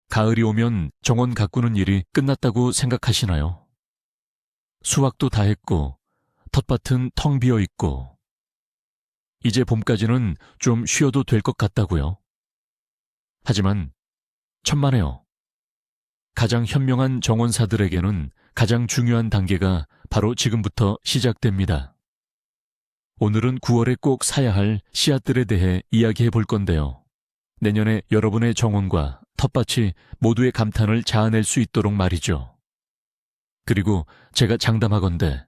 가을이 오면 정원 가꾸는 일이 끝났다고 생각하시나요? 수확도 다 했고 텃밭은 텅 비어 있고 이제 봄까지는 좀 쉬어도 될 것 같다고요. 하지만 천만에요. 가장 현명한 정원사들에게는 가장 중요한 단계가 바로 지금부터 시작됩니다. 오늘은 9월에 꼭 사야 할 씨앗들에 대해 이야기해 볼 건데요. 내년에 여러분의 정원과 텃밭이 모두의 감탄을 자아낼 수 있도록 말이죠. 그리고 제가 장담하건대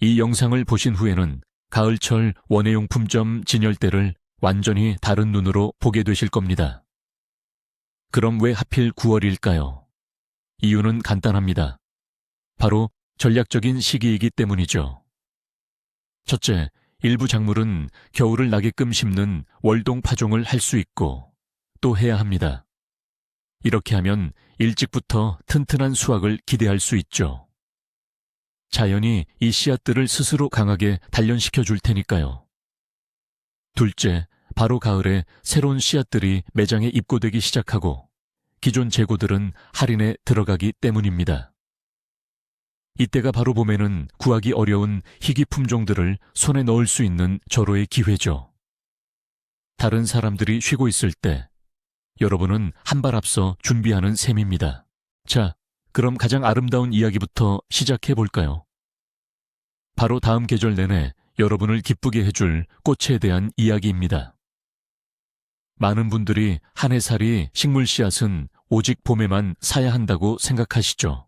이 영상을 보신 후에는 가을철 원예용품점 진열대를 완전히 다른 눈으로 보게 되실 겁니다. 그럼 왜 하필 9월일까요? 이유는 간단합니다. 바로 전략적인 시기이기 때문이죠. 첫째, 일부 작물은 겨울을 나게끔 심는 월동 파종을 할 수 있고 또 해야 합니다. 이렇게 하면 일찍부터 튼튼한 수확을 기대할 수 있죠. 자연이 이 씨앗들을 스스로 강하게 단련시켜 줄 테니까요. 둘째, 바로 가을에 새로운 씨앗들이 매장에 입고되기 시작하고 기존 재고들은 할인에 들어가기 때문입니다. 이때가 바로 봄에는 구하기 어려운 희귀 품종들을 손에 넣을 수 있는 절호의 기회죠. 다른 사람들이 쉬고 있을 때 여러분은 한 발 앞서 준비하는 셈입니다. 자, 그럼 가장 아름다운 이야기부터 시작해 볼까요? 바로 다음 계절 내내 여러분을 기쁘게 해줄 꽃에 대한 이야기입니다. 많은 분들이 한 해살이 식물 씨앗은 오직 봄에만 사야 한다고 생각하시죠.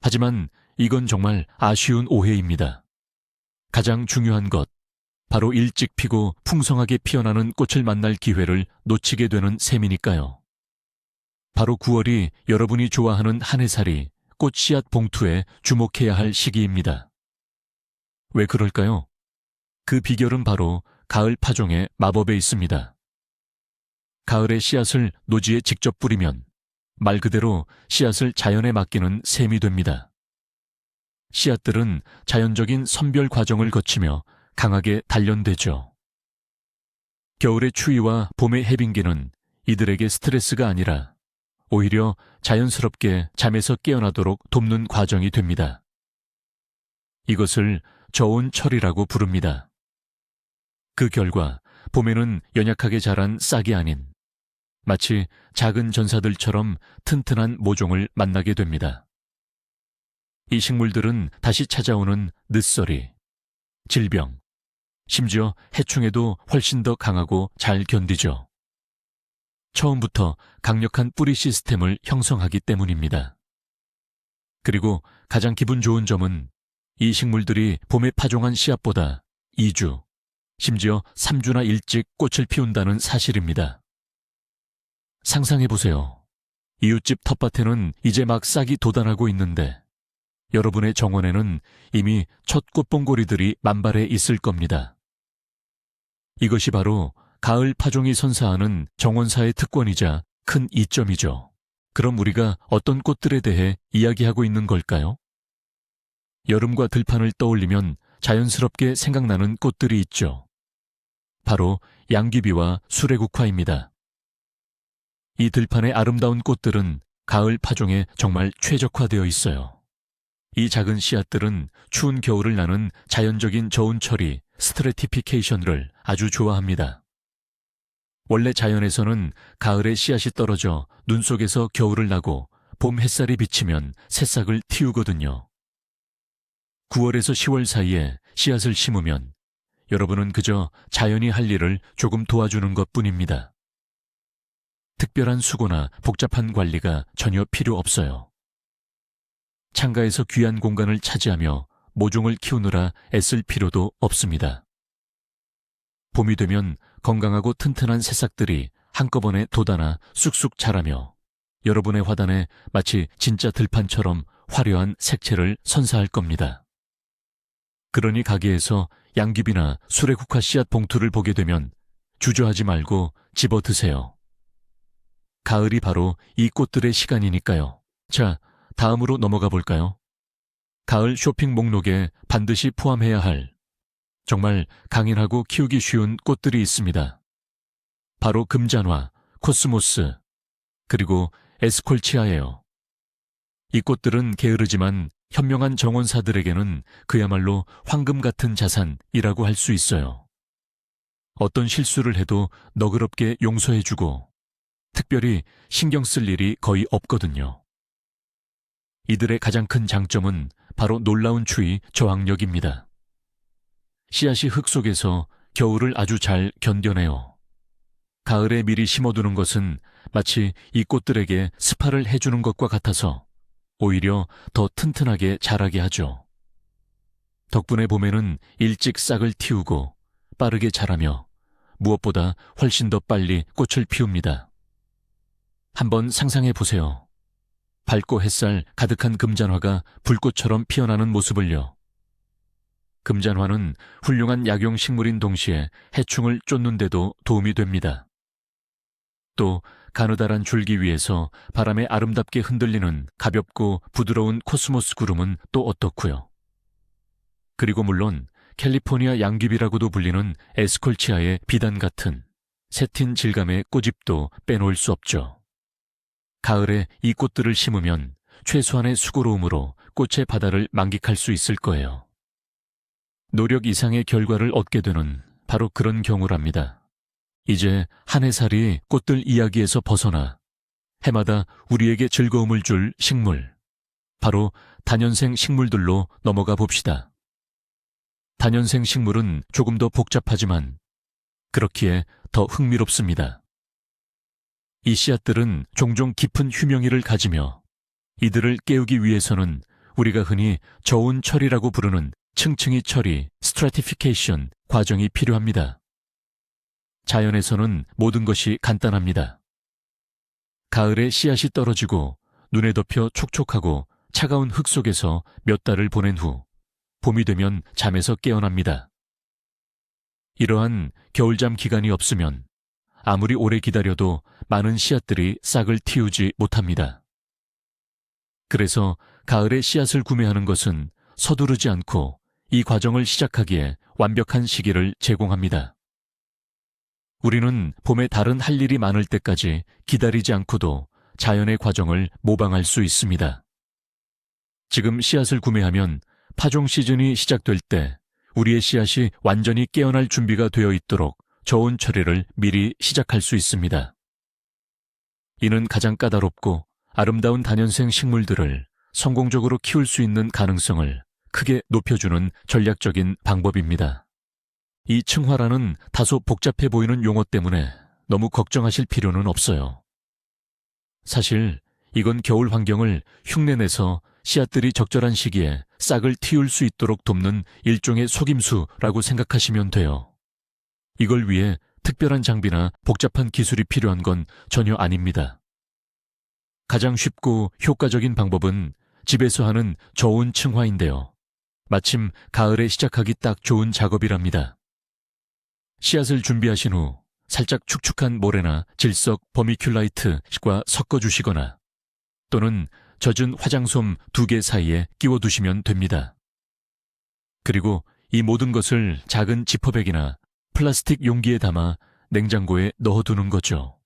하지만 이건 정말 아쉬운 오해입니다. 가장 중요한 것, 바로 일찍 피고 풍성하게 피어나는 꽃을 만날 기회를 놓치게 되는 셈이니까요. 바로 9월이 여러분이 좋아하는 한 해살이 꽃 씨앗 봉투에 주목해야 할 시기입니다. 왜 그럴까요? 그 비결은 바로 가을 파종의 마법에 있습니다. 가을에 씨앗을 노지에 직접 뿌리면 말 그대로 씨앗을 자연에 맡기는 셈이 됩니다. 씨앗들은 자연적인 선별 과정을 거치며 강하게 단련되죠. 겨울의 추위와 봄의 해빙기는 이들에게 스트레스가 아니라 오히려 자연스럽게 잠에서 깨어나도록 돕는 과정이 됩니다. 이것을 저온철이라고 부릅니다. 그 결과 봄에는 연약하게 자란 싹이 아닌 마치 작은 전사들처럼 튼튼한 모종을 만나게 됩니다. 이 식물들은 다시 찾아오는 늦서리, 질병, 심지어 해충에도 훨씬 더 강하고 잘 견디죠. 처음부터 강력한 뿌리 시스템을 형성하기 때문입니다. 그리고 가장 기분 좋은 점은 이 식물들이 봄에 파종한 씨앗보다 2주, 심지어 3주나 일찍 꽃을 피운다는 사실입니다. 상상해보세요. 이웃집 텃밭에는 이제 막 싹이 돋아나고 있는데 여러분의 정원에는 이미 첫 꽃봉고리들이 만발해 있을 겁니다. 이것이 바로 가을 파종이 선사하는 정원사의 특권이자 큰 이점이죠. 그럼 우리가 어떤 꽃들에 대해 이야기하고 있는 걸까요? 여름과 들판을 떠올리면 자연스럽게 생각나는 꽃들이 있죠. 바로 양귀비와 수레국화입니다. 이 들판의 아름다운 꽃들은 가을 파종에 정말 최적화되어 있어요. 이 작은 씨앗들은 추운 겨울을 나는 자연적인 저온 처리, 스트래티피케이션을 아주 좋아합니다. 원래 자연에서는 가을에 씨앗이 떨어져 눈 속에서 겨울을 나고 봄 햇살이 비치면 새싹을 틔우거든요. 9월에서 10월 사이에 씨앗을 심으면 여러분은 그저 자연이 할 일을 조금 도와주는 것뿐입니다. 특별한 수고나 복잡한 관리가 전혀 필요 없어요. 창가에서 귀한 공간을 차지하며 모종을 키우느라 애쓸 필요도 없습니다. 봄이 되면 건강하고 튼튼한 새싹들이 한꺼번에 돋아나 쑥쑥 자라며 여러분의 화단에 마치 진짜 들판처럼 화려한 색채를 선사할 겁니다. 그러니 가게에서 양귀비나 수레국화 씨앗 봉투를 보게 되면 주저하지 말고 집어 드세요. 가을이 바로 이 꽃들의 시간이니까요. 자, 다음으로 넘어가 볼까요? 가을 쇼핑 목록에 반드시 포함해야 할 정말 강인하고 키우기 쉬운 꽃들이 있습니다. 바로 금잔화, 코스모스, 그리고 에스콜치아예요. 이 꽃들은 게으르지만 현명한 정원사들에게는 그야말로 황금 같은 자산이라고 할 수 있어요. 어떤 실수를 해도 너그럽게 용서해주고 특별히 신경 쓸 일이 거의 없거든요. 이들의 가장 큰 장점은 바로 놀라운 추위 저항력입니다. 씨앗이 흙 속에서 겨울을 아주 잘 견뎌내요. 가을에 미리 심어두는 것은 마치 이 꽃들에게 스파를 해주는 것과 같아서 오히려 더 튼튼하게 자라게 하죠. 덕분에 봄에는 일찍 싹을 틔우고 빠르게 자라며 무엇보다 훨씬 더 빨리 꽃을 피웁니다. 한번 상상해 보세요. 밝고 햇살 가득한 금잔화가 불꽃처럼 피어나는 모습을요. 금잔화는 훌륭한 약용식물인 동시에 해충을 쫓는 데도 도움이 됩니다. 또 가느다란 줄기 위에서 바람에 아름답게 흔들리는 가볍고 부드러운 코스모스 구름은 또 어떻고요. 그리고 물론 캘리포니아 양귀비라고도 불리는 에스콜치아의 비단 같은 새틴 질감의 꽃잎도 빼놓을 수 없죠. 가을에 이 꽃들을 심으면 최소한의 수고로움으로 꽃의 바다를 만끽할 수 있을 거예요. 노력 이상의 결과를 얻게 되는 바로 그런 경우랍니다. 이제 한 해살이 꽃들 이야기에서 벗어나 해마다 우리에게 즐거움을 줄 식물, 바로 다년생 식물들로 넘어가 봅시다. 다년생 식물은 조금 더 복잡하지만 그렇기에 더 흥미롭습니다. 이 씨앗들은 종종 깊은 휴명이를 가지며 이들을 깨우기 위해서는 우리가 흔히 저온 처리라고 부르는 층층이 처리, 스트래티피케이션 과정이 필요합니다. 자연에서는 모든 것이 간단합니다. 가을에 씨앗이 떨어지고 눈에 덮여 촉촉하고 차가운 흙 속에서 몇 달을 보낸 후 봄이 되면 잠에서 깨어납니다. 이러한 겨울잠 기간이 없으면 아무리 오래 기다려도 많은 씨앗들이 싹을 틔우지 못합니다. 그래서 가을에 씨앗을 구매하는 것은 서두르지 않고 이 과정을 시작하기에 완벽한 시기를 제공합니다. 우리는 봄에 다른 할 일이 많을 때까지 기다리지 않고도 자연의 과정을 모방할 수 있습니다. 지금 씨앗을 구매하면 파종 시즌이 시작될 때 우리의 씨앗이 완전히 깨어날 준비가 되어 있도록 저온 처리를 미리 시작할 수 있습니다. 이는 가장 까다롭고 아름다운 다년생 식물들을 성공적으로 키울 수 있는 가능성을 크게 높여주는 전략적인 방법입니다. 이 층화라는 다소 복잡해 보이는 용어 때문에 너무 걱정하실 필요는 없어요. 사실 이건 겨울 환경을 흉내내서 씨앗들이 적절한 시기에 싹을 틔울 수 있도록 돕는 일종의 속임수라고 생각하시면 돼요. 이걸 위해 특별한 장비나 복잡한 기술이 필요한 건 전혀 아닙니다. 가장 쉽고 효과적인 방법은 집에서 하는 저온 층화인데요. 마침 가을에 시작하기 딱 좋은 작업이랍니다. 씨앗을 준비하신 후 살짝 축축한 모래나 질석 버미큘라이트과 섞어주시거나 또는 젖은 화장솜 2개 사이에 끼워두시면 됩니다. 그리고 이 모든 것을 작은 지퍼백이나 플라스틱 용기에 담아 냉장고에 넣어두는 거죠.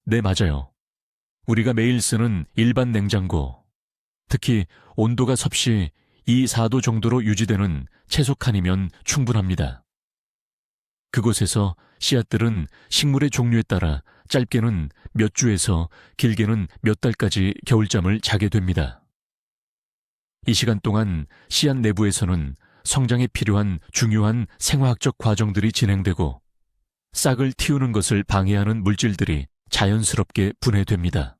네, 맞아요. 우리가 매일 쓰는 일반 냉장고, 특히 온도가 섭씨 2, 4도 정도로 유지되는 채소칸이면 충분합니다. 그곳에서 씨앗들은 식물의 종류에 따라 짧게는 몇 주에서 길게는 몇 달까지 겨울잠을 자게 됩니다. 이 시간 동안 씨앗 내부에서는 성장에 필요한 중요한 생화학적 과정들이 진행되고 싹을 틔우는 것을 방해하는 물질들이 자연스럽게 분해됩니다.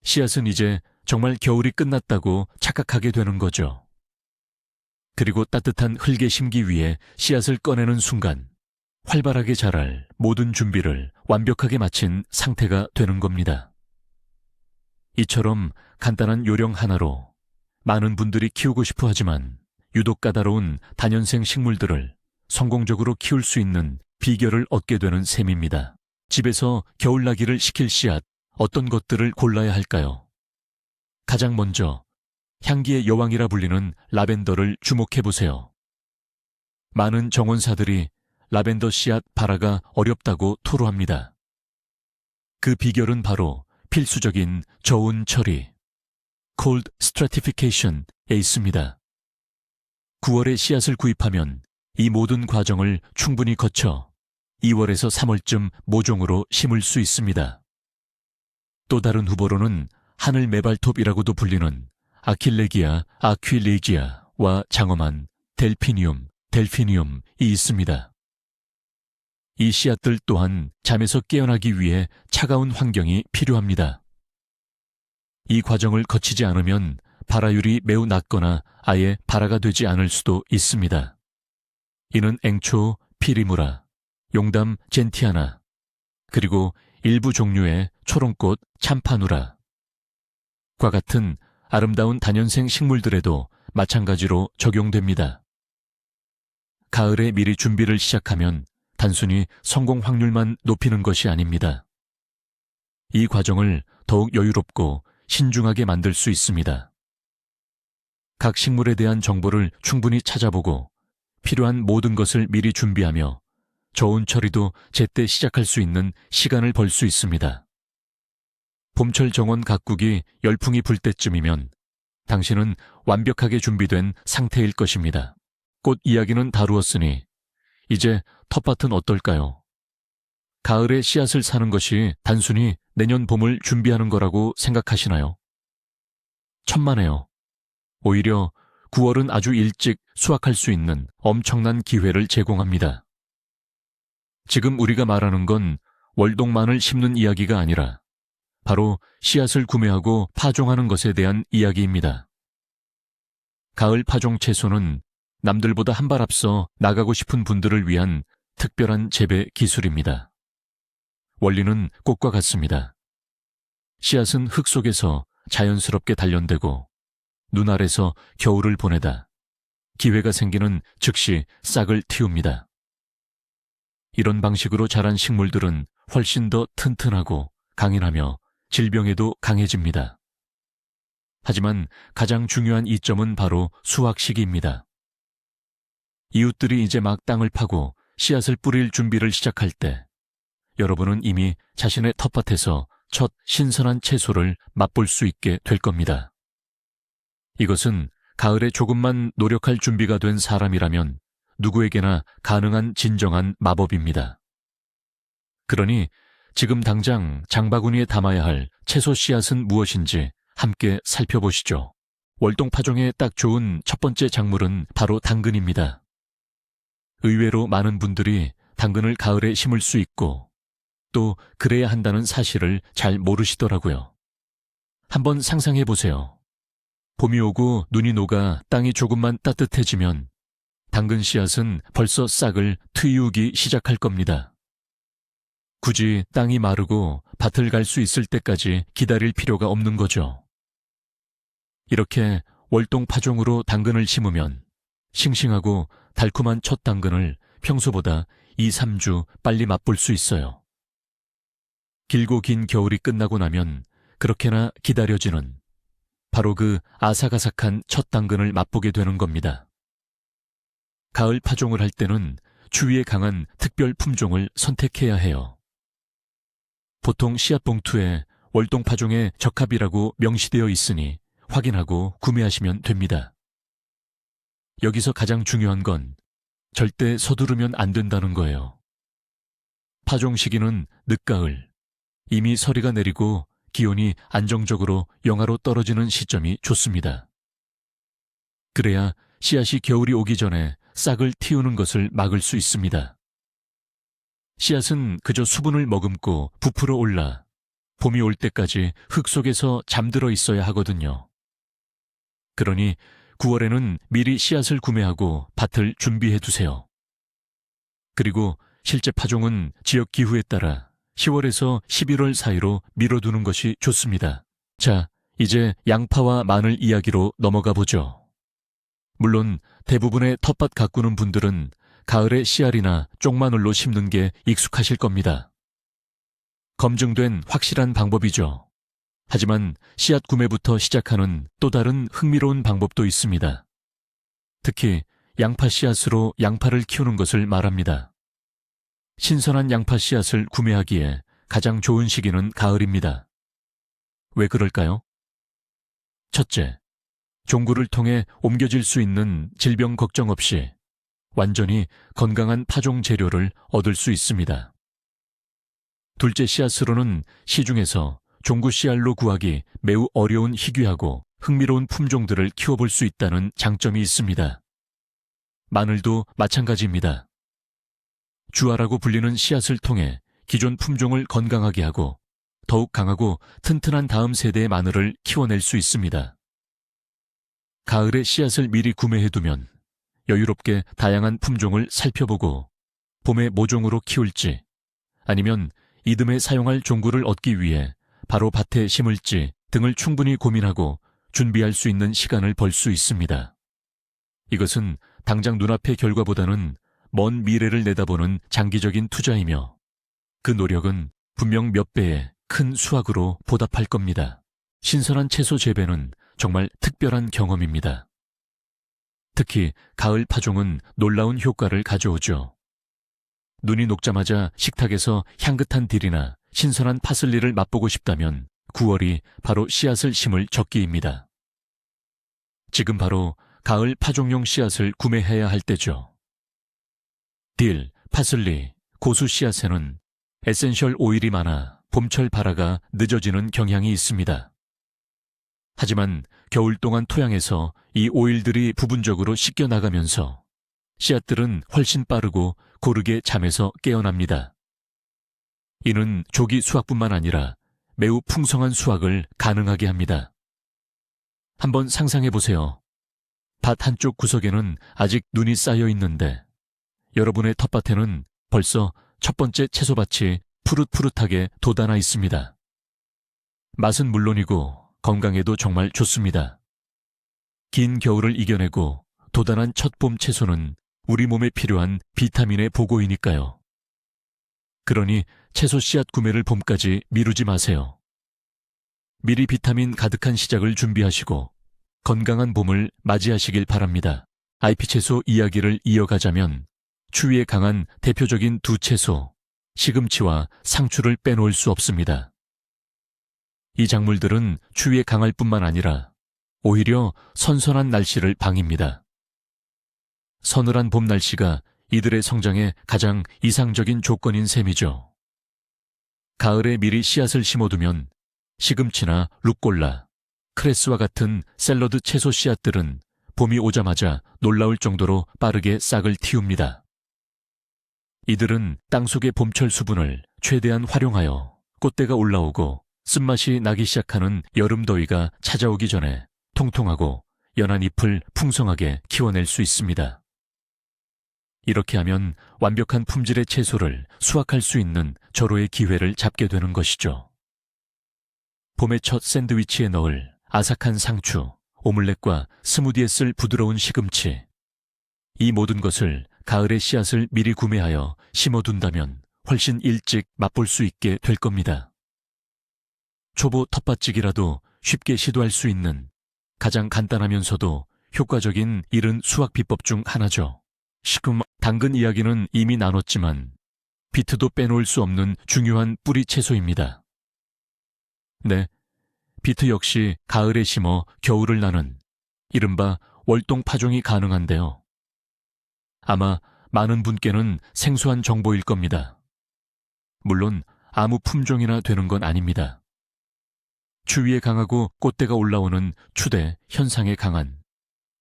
씨앗은 이제 정말 겨울이 끝났다고 착각하게 되는 거죠. 그리고 따뜻한 흙에 심기 위해 씨앗을 꺼내는 순간 활발하게 자랄 모든 준비를 완벽하게 마친 상태가 되는 겁니다. 이처럼 간단한 요령 하나로 많은 분들이 키우고 싶어 하지만 유독 까다로운 다년생 식물들을 성공적으로 키울 수 있는 비결을 얻게 되는 셈입니다. 집에서 겨울나기를 시킬 씨앗, 어떤 것들을 골라야 할까요? 가장 먼저 향기의 여왕이라 불리는 라벤더를 주목해보세요. 많은 정원사들이 라벤더 씨앗 발화가 어렵다고 토로합니다. 그 비결은 바로 필수적인 저온 처리, Cold Stratification에 있습니다. 9월에 씨앗을 구입하면 이 모든 과정을 충분히 거쳐 2월에서 3월쯤 모종으로 심을 수 있습니다. 또 다른 후보로는 하늘 메발톱이라고도 불리는 아킬레기아, 아퀴레기아와 장엄한 델피니움이 있습니다. 이 씨앗들 또한 잠에서 깨어나기 위해 차가운 환경이 필요합니다. 이 과정을 거치지 않으면 발화율이 매우 낮거나 아예 발화가 되지 않을 수도 있습니다. 이는 앵초 피리무라, 용담 젠티아나, 그리고 일부 종류의 초롱꽃 참파누라 과 같은 아름다운 다년생 식물들에도 마찬가지로 적용됩니다. 가을에 미리 준비를 시작하면 단순히 성공 확률만 높이는 것이 아닙니다. 이 과정을 더욱 여유롭고 신중하게 만들 수 있습니다. 각 식물에 대한 정보를 충분히 찾아보고 필요한 모든 것을 미리 준비하며 저온 처리도 제때 시작할 수 있는 시간을 벌 수 있습니다. 봄철 정원 가꾸기 열풍이 불 때쯤이면 당신은 완벽하게 준비된 상태일 것입니다. 꽃 이야기는 다루었으니 이제 텃밭은 어떨까요? 가을에 씨앗을 사는 것이 단순히 내년 봄을 준비하는 거라고 생각하시나요? 천만에요. 오히려 9월은 아주 일찍 수확할 수 있는 엄청난 기회를 제공합니다. 지금 우리가 말하는 건 월동만을 심는 이야기가 아니라 바로 씨앗을 구매하고 파종하는 것에 대한 이야기입니다. 가을 파종 채소는 남들보다 한 발 앞서 나가고 싶은 분들을 위한 특별한 재배 기술입니다. 원리는 꽃과 같습니다. 씨앗은 흙 속에서 자연스럽게 단련되고 눈 아래서 겨울을 보내다 기회가 생기는 즉시 싹을 틔웁니다. 이런 방식으로 자란 식물들은 훨씬 더 튼튼하고 강인하며 질병에도 강해집니다. 하지만 가장 중요한 이점은 바로 수확 시기입니다. 이웃들이 이제 막 땅을 파고 씨앗을 뿌릴 준비를 시작할 때 여러분은 이미 자신의 텃밭에서 첫 신선한 채소를 맛볼 수 있게 될 겁니다. 이것은 가을에 조금만 노력할 준비가 된 사람이라면 누구에게나 가능한 진정한 마법입니다. 그러니 지금 당장 장바구니에 담아야 할 채소 씨앗은 무엇인지 함께 살펴보시죠. 월동 파종에 딱 좋은 첫 번째 작물은 바로 당근입니다. 의외로 많은 분들이 당근을 가을에 심을 수 있고 또 그래야 한다는 사실을 잘 모르시더라고요. 한번 상상해 보세요. 봄이 오고 눈이 녹아 땅이 조금만 따뜻해지면 당근 씨앗은 벌써 싹을 트이우기 시작할 겁니다. 굳이 땅이 마르고 밭을 갈 수 있을 때까지 기다릴 필요가 없는 거죠. 이렇게 월동 파종으로 당근을 심으면 싱싱하고 달콤한 첫 당근을 평소보다 2, 3주 빨리 맛볼 수 있어요. 길고 긴 겨울이 끝나고 나면 그렇게나 기다려지는 바로 그 아삭아삭한 첫 당근을 맛보게 되는 겁니다. 가을 파종을 할 때는 추위에 강한 특별 품종을 선택해야 해요. 보통 씨앗 봉투에 월동 파종에 적합이라고 명시되어 있으니 확인하고 구매하시면 됩니다. 여기서 가장 중요한 건 절대 서두르면 안 된다는 거예요. 파종 시기는 늦가을, 이미 서리가 내리고 기온이 안정적으로 영하로 떨어지는 시점이 좋습니다. 그래야 씨앗이 겨울이 오기 전에 싹을 틔우는 것을 막을 수 있습니다. 씨앗은 그저 수분을 머금고 부풀어 올라 봄이 올 때까지 흙 속에서 잠들어 있어야 하거든요. 그러니 9월에는 미리 씨앗을 구매하고 밭을 준비해 두세요. 그리고 실제 파종은 지역 기후에 따라 10월에서 11월 사이로 미뤄두는 것이 좋습니다. 자, 이제 양파와 마늘 이야기로 넘어가 보죠. 물론 대부분의 텃밭 가꾸는 분들은 가을에 씨알이나 쪽마늘로 심는 게 익숙하실 겁니다. 검증된 확실한 방법이죠. 하지만 씨앗 구매부터 시작하는 또 다른 흥미로운 방법도 있습니다. 특히 양파 씨앗으로 양파를 키우는 것을 말합니다. 신선한 양파 씨앗을 구매하기에 가장 좋은 시기는 가을입니다. 왜 그럴까요? 첫째, 종구를 통해 옮겨질 수 있는 질병 걱정 없이 완전히 건강한 파종 재료를 얻을 수 있습니다. 둘째, 씨앗으로는 시중에서 종구 씨알로 구하기 매우 어려운 희귀하고 흥미로운 품종들을 키워볼 수 있다는 장점이 있습니다. 마늘도 마찬가지입니다. 주화라고 불리는 씨앗을 통해 기존 품종을 건강하게 하고 더욱 강하고 튼튼한 다음 세대의 마늘을 키워낼 수 있습니다. 가을에 씨앗을 미리 구매해두면 여유롭게 다양한 품종을 살펴보고 봄에 모종으로 키울지 아니면 이듬해 사용할 종구를 얻기 위해 바로 밭에 심을지 등을 충분히 고민하고 준비할 수 있는 시간을 벌 수 있습니다. 이것은 당장 눈앞의 결과보다는 먼 미래를 내다보는 장기적인 투자이며 그 노력은 분명 몇 배의 큰 수확으로 보답할 겁니다. 신선한 채소 재배는 정말 특별한 경험입니다. 특히 가을 파종은 놀라운 효과를 가져오죠. 눈이 녹자마자 식탁에서 향긋한 딜이나 신선한 파슬리를 맛보고 싶다면 9월이 바로 씨앗을 심을 적기입니다. 지금 바로 가을 파종용 씨앗을 구매해야 할 때죠. 딜, 파슬리, 고수 씨앗에는 에센셜 오일이 많아 봄철 발화가 늦어지는 경향이 있습니다. 하지만 겨울 동안 토양에서 이 오일들이 부분적으로 씻겨나가면서 씨앗들은 훨씬 빠르고 고르게 잠에서 깨어납니다. 이는 조기 수확뿐만 아니라 매우 풍성한 수확을 가능하게 합니다. 한번 상상해 보세요. 밭 한쪽 구석에는 아직 눈이 쌓여 있는데 여러분의 텃밭에는 벌써 첫 번째 채소밭이 푸릇푸릇하게 돋아나 있습니다. 맛은 물론이고 건강에도 정말 좋습니다. 긴 겨울을 이겨내고 돋아난 첫 봄 채소는 우리 몸에 필요한 비타민의 보고이니까요. 그러니 채소 씨앗 구매를 봄까지 미루지 마세요. 미리 비타민 가득한 시작을 준비하시고 건강한 봄을 맞이하시길 바랍니다. IP채소 이야기를 이어가자면 추위에 강한 대표적인 두 채소, 시금치와 상추를 빼놓을 수 없습니다. 이 작물들은 추위에 강할 뿐만 아니라 오히려 선선한 날씨를 방입니다. 서늘한 봄 날씨가 이들의 성장에 가장 이상적인 조건인 셈이죠. 가을에 미리 씨앗을 심어두면 시금치나 루꼴라, 크레스와 같은 샐러드 채소 씨앗들은 봄이 오자마자 놀라울 정도로 빠르게 싹을 틔웁니다. 이들은 땅속의 봄철 수분을 최대한 활용하여 꽃대가 올라오고 쓴맛이 나기 시작하는 여름 더위가 찾아오기 전에 통통하고 연한 잎을 풍성하게 키워낼 수 있습니다. 이렇게 하면 완벽한 품질의 채소를 수확할 수 있는 절호의 기회를 잡게 되는 것이죠. 봄의 첫 샌드위치에 넣을 아삭한 상추, 오믈렛과 스무디에 쓸 부드러운 시금치. 이 모든 것을 가을의 씨앗을 미리 구매하여 심어둔다면 훨씬 일찍 맛볼 수 있게 될 겁니다. 초보 텃밭지기라도 쉽게 시도할 수 있는 가장 간단하면서도 효과적인 이른 수확 비법 중 하나죠. 당근 이야기는 이미 나눴지만 비트도 빼놓을 수 없는 중요한 뿌리 채소입니다. 네, 비트 역시 가을에 심어 겨울을 나는 이른바 월동 파종이 가능한데요. 아마 많은 분께는 생소한 정보일 겁니다. 물론 아무 품종이나 되는 건 아닙니다. 추위에 강하고 꽃대가 올라오는 추대, 현상에 강한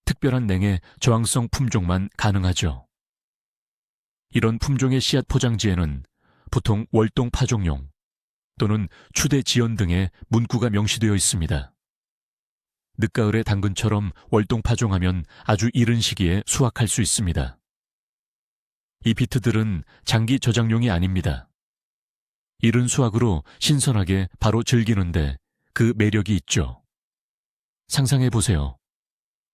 특별한 냉해 저항성 품종만 가능하죠. 이런 품종의 씨앗 포장지에는 보통 월동 파종용 또는 추대 지연 등의 문구가 명시되어 있습니다. 늦가을의 당근처럼 월동 파종하면 아주 이른 시기에 수확할 수 있습니다. 이 비트들은 장기 저장용이 아닙니다. 이른 수확으로 신선하게 바로 즐기는데 그 매력이 있죠. 상상해 보세요.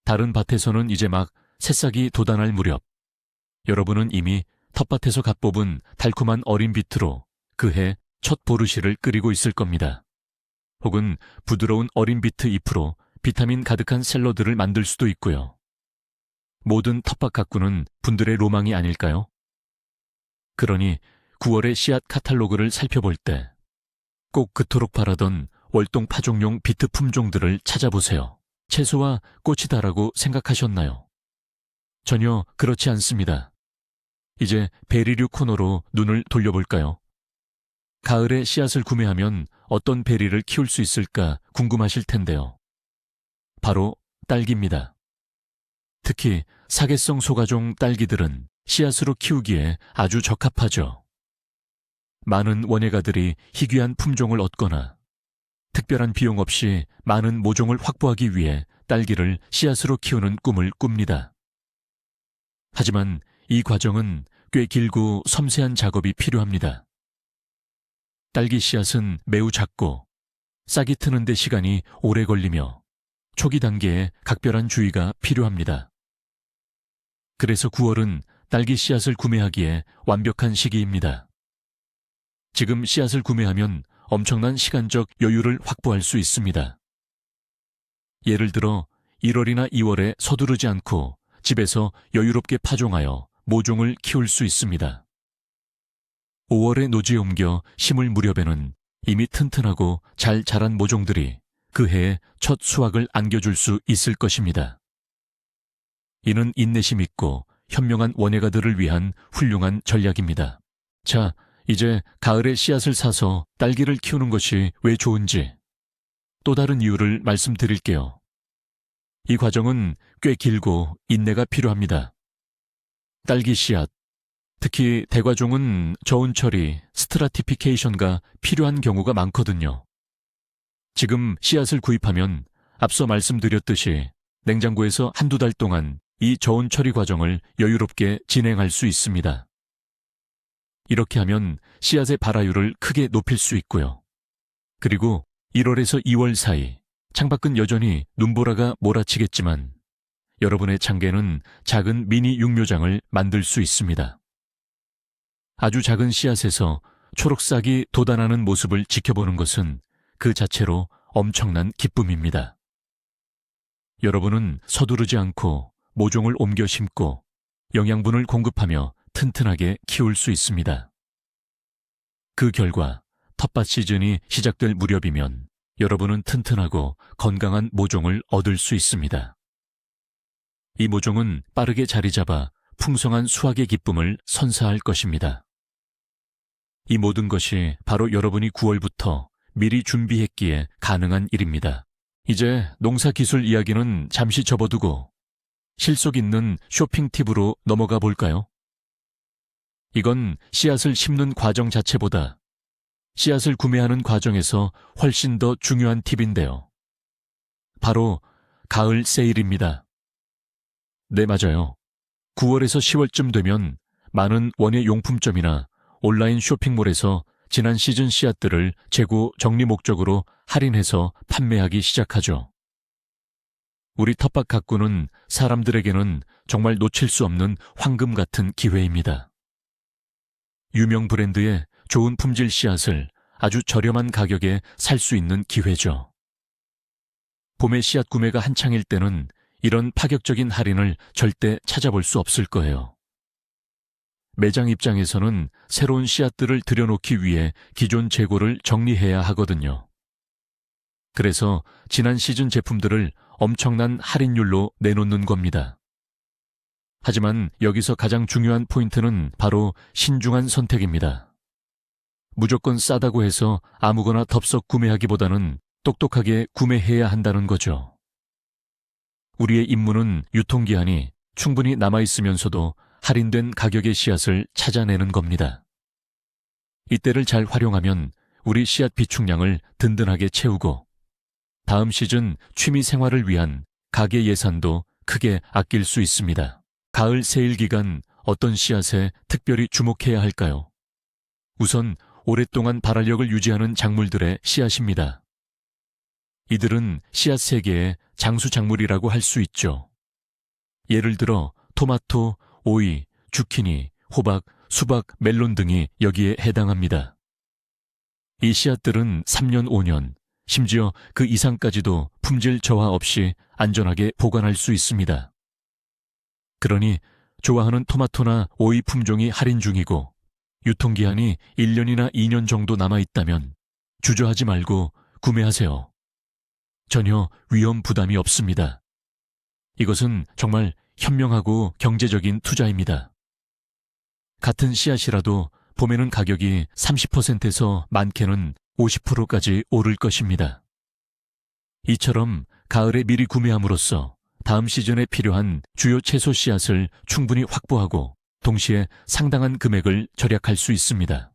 다른 밭에서는 이제 막 새싹이 돋아날 무렵 여러분은 이미 텃밭에서 갓 뽑은 달콤한 어린 비트로 그해 첫 보르시를 끓이고 있을 겁니다. 혹은 부드러운 어린 비트 잎으로 비타민 가득한 샐러드를 만들 수도 있고요. 모든 텃밭 가꾸는 분들의 로망이 아닐까요? 그러니 9월의 씨앗 카탈로그를 살펴볼 때 꼭 그토록 바라던 월동 파종용 비트 품종들을 찾아보세요. 채소와 꽃이 다라고 생각하셨나요? 전혀 그렇지 않습니다. 이제 베리류 코너로 눈을 돌려볼까요? 가을에 씨앗을 구매하면 어떤 베리를 키울 수 있을까 궁금하실 텐데요. 바로 딸기입니다. 특히 사계성 소가종 딸기들은 씨앗으로 키우기에 아주 적합하죠. 많은 원예가들이 희귀한 품종을 얻거나 특별한 비용 없이 많은 모종을 확보하기 위해 딸기를 씨앗으로 키우는 꿈을 꿉니다. 하지만 이 과정은 꽤 길고 섬세한 작업이 필요합니다. 딸기 씨앗은 매우 작고 싹이 트는 데 시간이 오래 걸리며 초기 단계에 각별한 주의가 필요합니다. 그래서 9월은 딸기 씨앗을 구매하기에 완벽한 시기입니다. 지금 씨앗을 구매하면 엄청난 시간적 여유를 확보할 수 있습니다. 예를 들어 1월이나 2월에 서두르지 않고 집에서 여유롭게 파종하여 모종을 키울 수 있습니다. 5월에 노지에 옮겨 심을 무렵에는 이미 튼튼하고 잘 자란 모종들이 그 해에 첫 수확을 안겨줄 수 있을 것입니다. 이는 인내심 있고 현명한 원예가들을 위한 훌륭한 전략입니다. 자, 이제 가을에 씨앗을 사서 딸기를 키우는 것이 왜 좋은지 또 다른 이유를 말씀드릴게요. 이 과정은 꽤 길고 인내가 필요합니다. 딸기 씨앗, 특히 대과종은 저온 처리, 스트라티피케이션가 필요한 경우가 많거든요. 지금 씨앗을 구입하면 앞서 말씀드렸듯이 냉장고에서 한두 달 동안 이 저온 처리 과정을 여유롭게 진행할 수 있습니다. 이렇게 하면 씨앗의 발화율을 크게 높일 수 있고요. 그리고 1월에서 2월 사이 창밖은 여전히 눈보라가 몰아치겠지만 여러분의 창계는 작은 미니 육묘장을 만들 수 있습니다. 아주 작은 씨앗에서 초록싹이 돋아나는 모습을 지켜보는 것은 그 자체로 엄청난 기쁨입니다. 여러분은 서두르지 않고 모종을 옮겨 심고 영양분을 공급하며 튼튼하게 키울 수 있습니다. 그 결과 텃밭 시즌이 시작될 무렵이면 여러분은 튼튼하고 건강한 모종을 얻을 수 있습니다. 이 모종은 빠르게 자리 잡아 풍성한 수확의 기쁨을 선사할 것입니다. 이 모든 것이 바로 여러분이 9월부터 미리 준비했기에 가능한 일입니다. 이제 농사기술 이야기는 잠시 접어두고 실속 있는 쇼핑 팁으로 넘어가 볼까요? 이건 씨앗을 심는 과정 자체보다 씨앗을 구매하는 과정에서 훨씬 더 중요한 팁인데요. 바로 가을 세일입니다. 네, 맞아요. 9월에서 10월쯤 되면 많은 원예 용품점이나 온라인 쇼핑몰에서 지난 시즌 씨앗들을 재고 정리 목적으로 할인해서 판매하기 시작하죠. 우리 텃밭 가꾸는 사람들에게는 정말 놓칠 수 없는 황금 같은 기회입니다. 유명 브랜드의 좋은 품질 씨앗을 아주 저렴한 가격에 살 수 있는 기회죠. 봄에 씨앗 구매가 한창일 때는 이런 파격적인 할인을 절대 찾아볼 수 없을 거예요. 매장 입장에서는 새로운 씨앗들을 들여놓기 위해 기존 재고를 정리해야 하거든요. 그래서 지난 시즌 제품들을 엄청난 할인율로 내놓는 겁니다. 하지만 여기서 가장 중요한 포인트는 바로 신중한 선택입니다. 무조건 싸다고 해서 아무거나 덥석 구매하기보다는 똑똑하게 구매해야 한다는 거죠. 우리의 임무는 유통기한이 충분히 남아있으면서도 할인된 가격의 씨앗을 찾아내는 겁니다. 이때를 잘 활용하면 우리 씨앗 비축량을 든든하게 채우고 다음 시즌 취미 생활을 위한 가계 예산도 크게 아낄 수 있습니다. 가을 세일 기간 어떤 씨앗에 특별히 주목해야 할까요? 우선 오랫동안 발화력을 유지하는 작물들의 씨앗입니다. 이들은 씨앗 세계의 장수 작물이라고 할 수 있죠. 예를 들어 토마토, 오이, 주키니, 호박, 수박, 멜론 등이 여기에 해당합니다. 이 씨앗들은 3년, 5년, 심지어 그 이상까지도 품질 저하 없이 안전하게 보관할 수 있습니다. 그러니 좋아하는 토마토나 오이 품종이 할인 중이고 유통기한이 1년이나 2년 정도 남아있다면 주저하지 말고 구매하세요. 전혀 위험 부담이 없습니다. 이것은 정말 현명하고 경제적인 투자입니다. 같은 씨앗이라도 봄에는 가격이 30%에서 많게는 50%까지 오를 것입니다. 이처럼 가을에 미리 구매함으로써 다음 시즌에 필요한 주요 채소 씨앗을 충분히 확보하고 동시에 상당한 금액을 절약할 수 있습니다.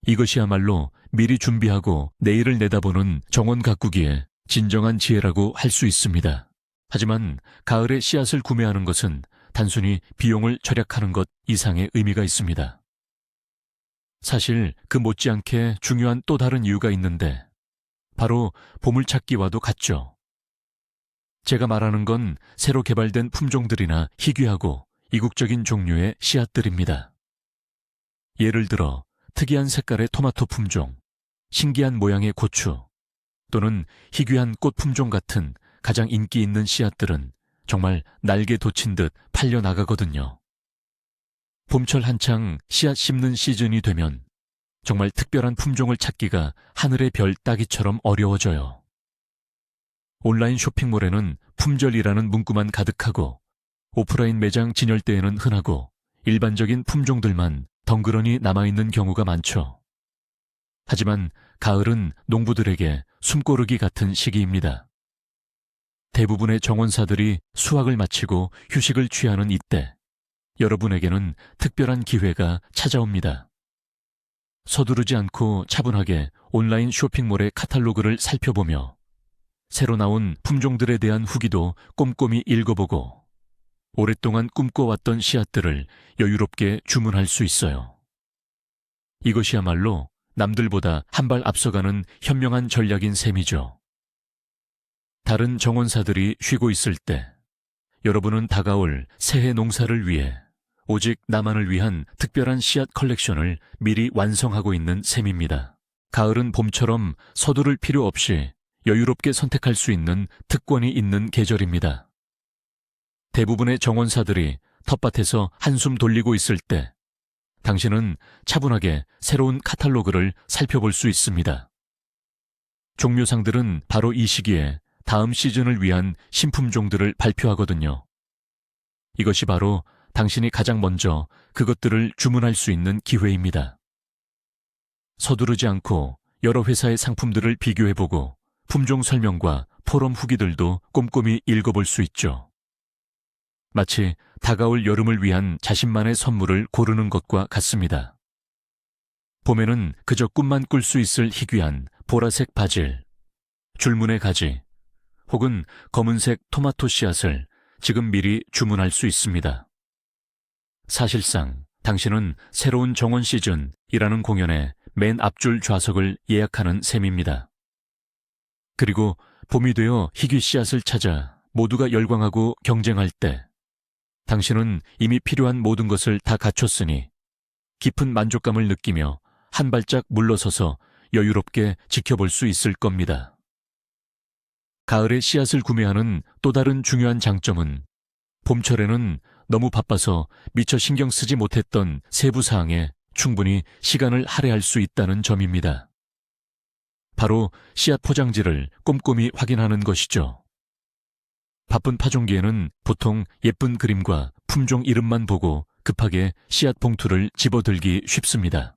이것이야말로 미리 준비하고 내일을 내다보는 정원 가꾸기에 진정한 지혜라고 할 수 있습니다. 하지만 가을에 씨앗을 구매하는 것은 단순히 비용을 절약하는 것 이상의 의미가 있습니다. 사실 그 못지않게 중요한 또 다른 이유가 있는데 바로 보물찾기와도 같죠. 제가 말하는 건 새로 개발된 품종들이나 희귀하고 이국적인 종류의 씨앗들입니다. 예를 들어 특이한 색깔의 토마토 품종, 신기한 모양의 고추, 또는 희귀한 꽃 품종 같은 가장 인기 있는 씨앗들은 정말 날개 돋친 듯 팔려나가거든요. 봄철 한창 씨앗 심는 시즌이 되면 정말 특별한 품종을 찾기가 하늘의 별 따기처럼 어려워져요. 온라인 쇼핑몰에는 품절이라는 문구만 가득하고 오프라인 매장 진열대에는 흔하고 일반적인 품종들만 덩그러니 남아있는 경우가 많죠. 하지만 가을은 농부들에게 숨고르기 같은 시기입니다. 대부분의 정원사들이 수확을 마치고 휴식을 취하는 이때 여러분에게는 특별한 기회가 찾아옵니다. 서두르지 않고 차분하게 온라인 쇼핑몰의 카탈로그를 살펴보며 새로 나온 품종들에 대한 후기도 꼼꼼히 읽어보고 오랫동안 꿈꿔왔던 씨앗들을 여유롭게 주문할 수 있어요. 이것이야말로 남들보다 한 발 앞서가는 현명한 전략인 셈이죠. 다른 정원사들이 쉬고 있을 때 여러분은 다가올 새해 농사를 위해 오직 나만을 위한 특별한 씨앗 컬렉션을 미리 완성하고 있는 셈입니다. 가을은 봄처럼 서두를 필요 없이 여유롭게 선택할 수 있는 특권이 있는 계절입니다. 대부분의 정원사들이 텃밭에서 한숨 돌리고 있을 때 당신은 차분하게 새로운 카탈로그를 살펴볼 수 있습니다. 종묘상들은 바로 이 시기에 다음 시즌을 위한 신품종들을 발표하거든요. 이것이 바로 당신이 가장 먼저 그것들을 주문할 수 있는 기회입니다. 서두르지 않고 여러 회사의 상품들을 비교해보고 품종 설명과 포럼 후기들도 꼼꼼히 읽어볼 수 있죠. 마치 다가올 여름을 위한 자신만의 선물을 고르는 것과 같습니다. 봄에는 그저 꿈만 꿀 수 있을 희귀한 보라색 바질, 줄무늬 가지, 혹은 검은색 토마토 씨앗을 지금 미리 주문할 수 있습니다. 사실상 당신은 새로운 정원 시즌이라는 공연의 맨 앞줄 좌석을 예약하는 셈입니다. 그리고 봄이 되어 희귀 씨앗을 찾아 모두가 열광하고 경쟁할 때 당신은 이미 필요한 모든 것을 다 갖췄으니 깊은 만족감을 느끼며 한 발짝 물러서서 여유롭게 지켜볼 수 있을 겁니다. 가을에 씨앗을 구매하는 또 다른 중요한 장점은 봄철에는 너무 바빠서 미처 신경 쓰지 못했던 세부 사항에 충분히 시간을 할애할 수 있다는 점입니다. 바로 씨앗 포장지를 꼼꼼히 확인하는 것이죠. 바쁜 파종기에는 보통 예쁜 그림과 품종 이름만 보고 급하게 씨앗 봉투를 집어들기 쉽습니다.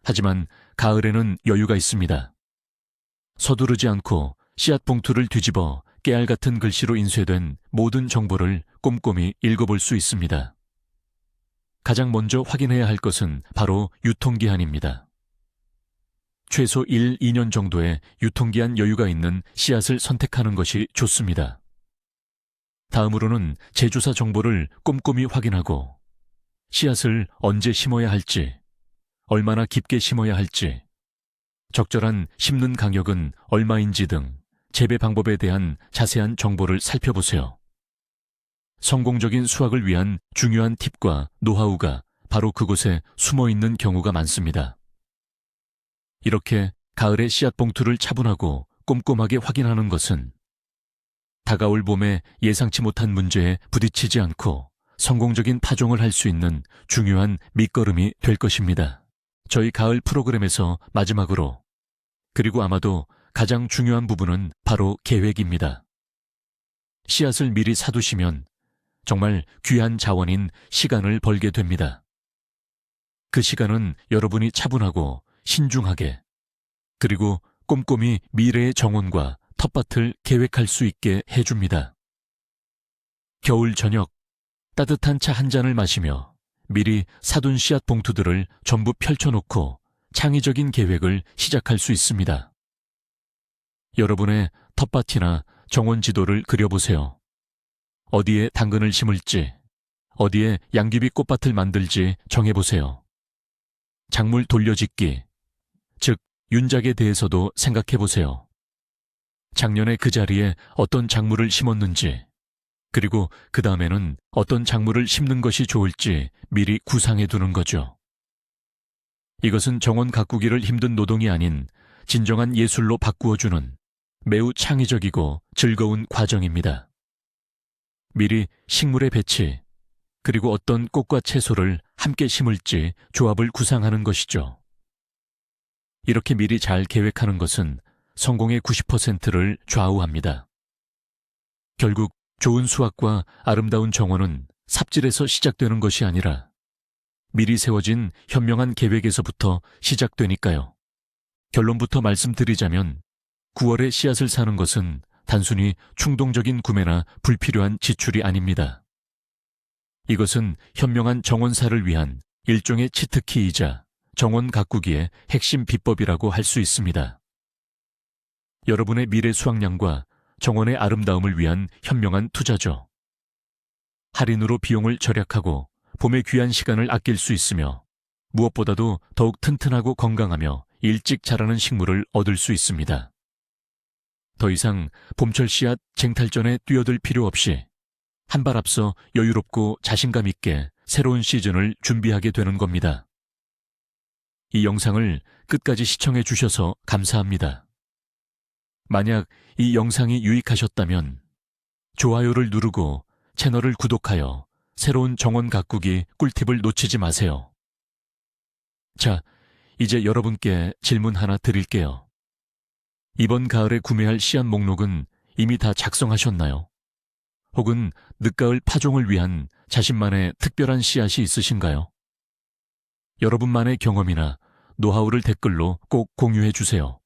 하지만 가을에는 여유가 있습니다. 서두르지 않고 씨앗 봉투를 뒤집어 깨알 같은 글씨로 인쇄된 모든 정보를 꼼꼼히 읽어볼 수 있습니다. 가장 먼저 확인해야 할 것은 바로 유통기한입니다. 최소 1, 2년 정도의 유통기한 여유가 있는 씨앗을 선택하는 것이 좋습니다. 다음으로는 제조사 정보를 꼼꼼히 확인하고 씨앗을 언제 심어야 할지, 얼마나 깊게 심어야 할지, 적절한 심는 간격은 얼마인지 등 재배 방법에 대한 자세한 정보를 살펴보세요. 성공적인 수확을 위한 중요한 팁과 노하우가 바로 그곳에 숨어 있는 경우가 많습니다. 이렇게 가을에 씨앗 봉투를 차분하고 꼼꼼하게 확인하는 것은 다가올 봄에 예상치 못한 문제에 부딪히지 않고 성공적인 파종을 할 수 있는 중요한 밑거름이 될 것입니다. 저희 가을 프로그램에서 마지막으로, 그리고 아마도 가장 중요한 부분은 바로 계획입니다. 씨앗을 미리 사두시면 정말 귀한 자원인 시간을 벌게 됩니다. 그 시간은 여러분이 차분하고 신중하게, 그리고 꼼꼼히 미래의 정원과 텃밭을 계획할 수 있게 해줍니다. 겨울 저녁, 따뜻한 차 한 잔을 마시며 미리 사둔 씨앗 봉투들을 전부 펼쳐놓고 창의적인 계획을 시작할 수 있습니다. 여러분의 텃밭이나 정원 지도를 그려보세요. 어디에 당근을 심을지, 어디에 양귀비 꽃밭을 만들지 정해보세요. 작물 돌려짓기, 즉 윤작에 대해서도 생각해보세요. 작년에 그 자리에 어떤 작물을 심었는지, 그리고 그 다음에는 어떤 작물을 심는 것이 좋을지 미리 구상해두는 거죠. 이것은 정원 가꾸기를 힘든 노동이 아닌 진정한 예술로 바꾸어주는 매우 창의적이고 즐거운 과정입니다. 미리 식물의 배치, 그리고 어떤 꽃과 채소를 함께 심을지 조합을 구상하는 것이죠. 이렇게 미리 잘 계획하는 것은 성공의 90%를 좌우합니다. 결국 좋은 수확과 아름다운 정원은 삽질에서 시작되는 것이 아니라 미리 세워진 현명한 계획에서부터 시작되니까요. 결론부터 말씀드리자면 9월에 씨앗을 사는 것은 단순히 충동적인 구매나 불필요한 지출이 아닙니다. 이것은 현명한 정원사를 위한 일종의 치트키이자 정원 가꾸기의 핵심 비법이라고 할 수 있습니다. 여러분의 미래 수확량과 정원의 아름다움을 위한 현명한 투자죠. 할인으로 비용을 절약하고 봄의 귀한 시간을 아낄 수 있으며 무엇보다도 더욱 튼튼하고 건강하며 일찍 자라는 식물을 얻을 수 있습니다. 더 이상 봄철 씨앗 쟁탈전에 뛰어들 필요 없이 한 발 앞서 여유롭고 자신감 있게 새로운 시즌을 준비하게 되는 겁니다. 이 영상을 끝까지 시청해 주셔서 감사합니다. 만약 이 영상이 유익하셨다면 좋아요를 누르고 채널을 구독하여 새로운 정원 가꾸기 꿀팁을 놓치지 마세요. 자, 이제 여러분께 질문 하나 드릴게요. 이번 가을에 구매할 씨앗 목록은 이미 다 작성하셨나요? 혹은 늦가을 파종을 위한 자신만의 특별한 씨앗이 있으신가요? 여러분만의 경험이나 노하우를 댓글로 꼭 공유해 주세요.